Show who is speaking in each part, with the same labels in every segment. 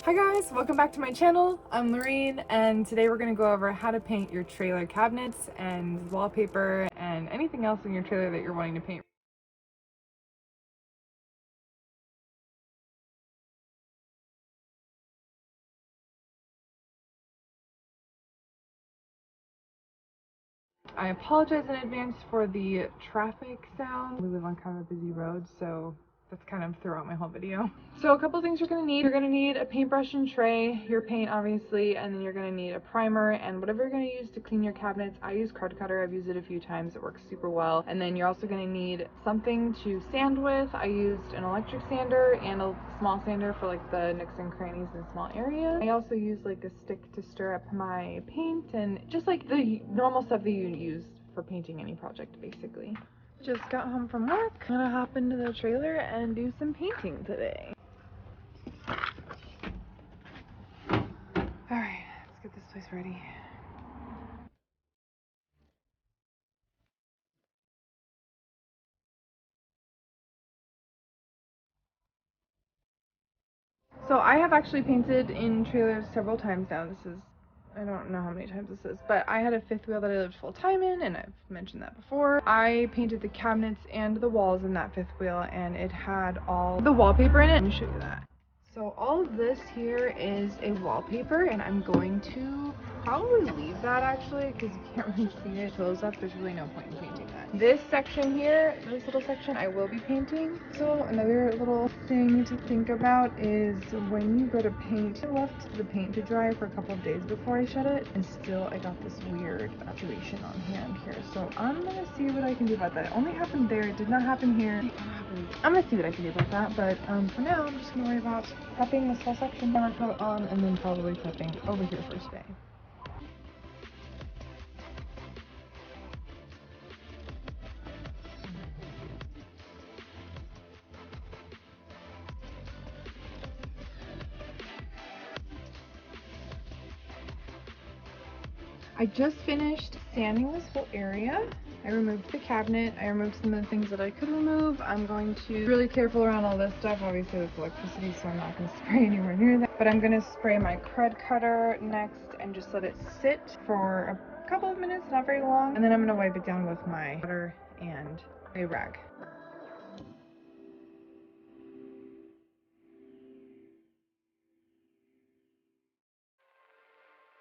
Speaker 1: Hi guys, welcome back to my channel. I'm Lorene and today we're going to go over how to paint your trailer cabinets and wallpaper and anything else in your trailer that you're wanting to paint. I apologize in advance for the traffic sound. We live on kind of a busy road, so that's kind of throughout my whole video. So a couple things you're going to need. You're going to need a paintbrush and tray, your paint obviously, and then you're going to need a primer and whatever you're going to use to clean your cabinets. I use card cutter. I've used it a few times. It works super well. And then you're also going to need something to sand with. I used an electric sander and a small sander for like the nooks and crannies in small areas. I also use like a stick to stir up my paint and just like the normal stuff that you use for painting any project basically. Just got home from work. I'm gonna hop into the trailer and do some painting today. Alright, let's get this place ready. So I have actually painted in trailers several times now. I don't know how many times this is, but I had a fifth wheel that I lived full time in, and I've mentioned that before. I painted the cabinets and the walls in that fifth wheel, and it had all the wallpaper in it. Let me show you that. So all of this here is a wallpaper, and I'm going to probably leave that actually because you can't really see it close up. There's really no point in painting that. This section here, this little section, I will be painting. So another little thing to think about is when you go to paint, I left the paint to dry for a couple of days before I shed it, and still I got this weird situation on hand here. So I'm gonna see what I can do about that. It only happened there, it did not happen here. I'm gonna see what I can do about that, but for now I'm just gonna worry about prepping this whole section, hammer coat on, and then probably prepping over here for today. I just finished sanding this whole area. I removed the cabinet, I removed some of the things that I could remove. I'm going to be really careful around all this stuff. Obviously it's electricity, so I'm not going to spray anywhere near that. But I'm going to spray my crud cutter next and just let it sit for a couple of minutes, not very long. And then I'm going to wipe it down with my water and a rag.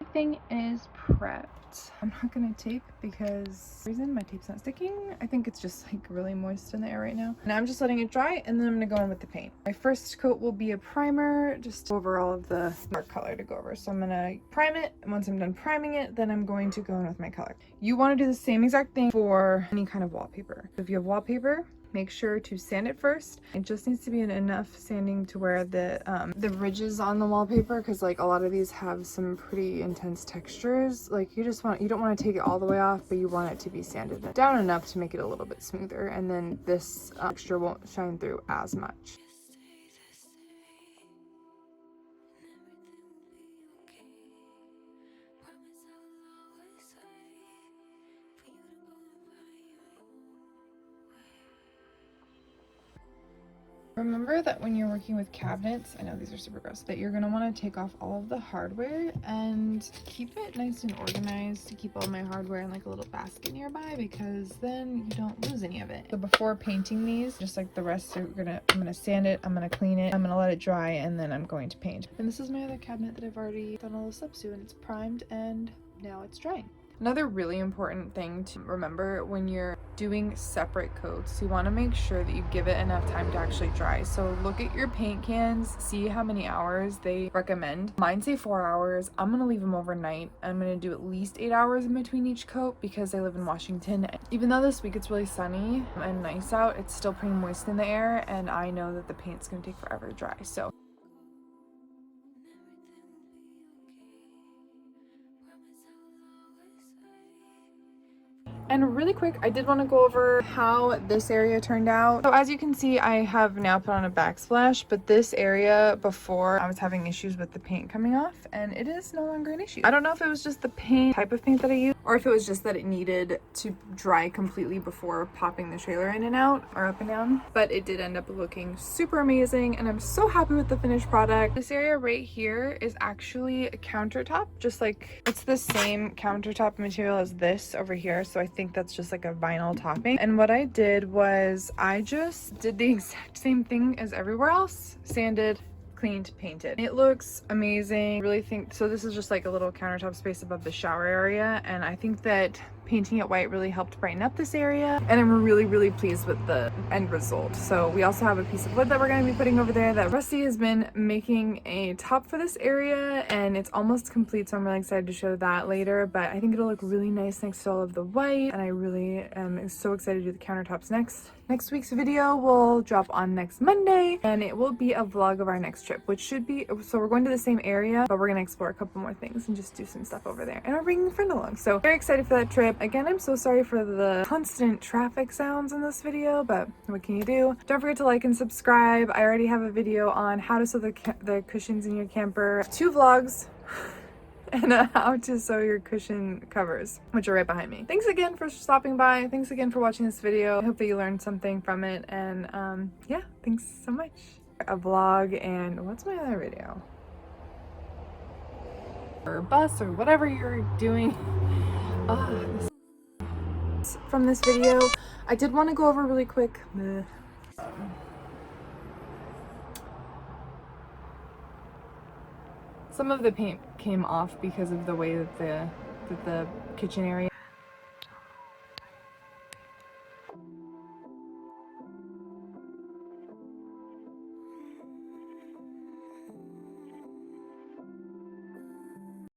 Speaker 1: Everything is prepped. I'm not gonna tape because the reason my tape's not sticking. I think it's just like really moist in the air right now. And I'm just letting it dry and then I'm gonna go in with the paint. My first coat will be a primer, just over all of the dark color to go over. So I'm gonna prime it, and once I'm done priming it, then I'm going to go in with my color. You wanna do the same exact thing for any kind of wallpaper. If you have wallpaper, make sure to sand it first. It just needs to be enough sanding to where the ridges on the wallpaper, because like a lot of these have some pretty intense textures. Like you don't want to take it all the way off, but you want it to be sanded down enough to make it a little bit smoother, and then this texture won't shine through as much. Remember that when you're working with cabinets, I know these are super gross, that you're going to want to take off all of the hardware and keep it nice and organized, to keep all my hardware in like a little basket nearby, because then you don't lose any of it. So before painting these, just like the rest, I'm gonna sand it, I'm gonna clean it, I'm gonna let it dry, and then I'm going to paint. And this is my other cabinet that I've already done all the steps to, and it's primed and now it's drying. Another really important thing to remember when you're doing separate coats, you want to make sure that you give it enough time to actually dry. So look at your paint cans, see how many hours they recommend. Mine say 4 hours. I'm going to leave them overnight. I'm going to do at least 8 hours in between each coat because I live in Washington. Even though this week it's really sunny and nice out, it's still pretty moist in the air, and I know that the paint's going to take forever to dry. So and really quick, I did want to go over how this area turned out. So as you can see, I have now put on a backsplash, but this area before I was having issues with the paint coming off, and it is no longer an issue. I don't know if it was just the type of paint that I used, or if it was just that it needed to dry completely before popping the trailer in and out or up and down. But it did end up looking super amazing, and I'm so happy with the finished product. This area right here is actually a countertop, just like it's the same countertop material as this over here, so I think that's just like a vinyl topping. And what I did was I just did the exact same thing as everywhere else: sanded, cleaned, painted. It looks amazing. I really think so. This is just like a little countertop space above the shower area, and I think that painting it white really helped brighten up this area, and I'm really pleased with the end result. So we also have a piece of wood that we're going to be putting over there that Rusty has been making a top for this area, and it's almost complete, so I'm really excited to show that later. But I think it'll look really nice next to all of the white, and I really am so excited to do the countertops next. Next week's video will drop on next Monday, and it will be a vlog of our next trip, which should be, so we're going to the same area, but we're going to explore a couple more things and just do some stuff over there, and we're bringing a friend along. So very excited for that trip. Again, I'm so sorry for the constant traffic sounds in this video, but what can you do? Don't forget to like and subscribe. I already have a video on how to sew the cushions in your camper, 2 vlogs, and how to sew your cushion covers, which are right behind me. Thanks again for stopping by. Thanks again for watching this video. I hope that you learned something from it, and yeah, thanks so much. A vlog, and what's my other video? Or bus, or whatever you're doing. From this video, I did want to go over really quick. Some of the paint came off because of the way that the kitchen area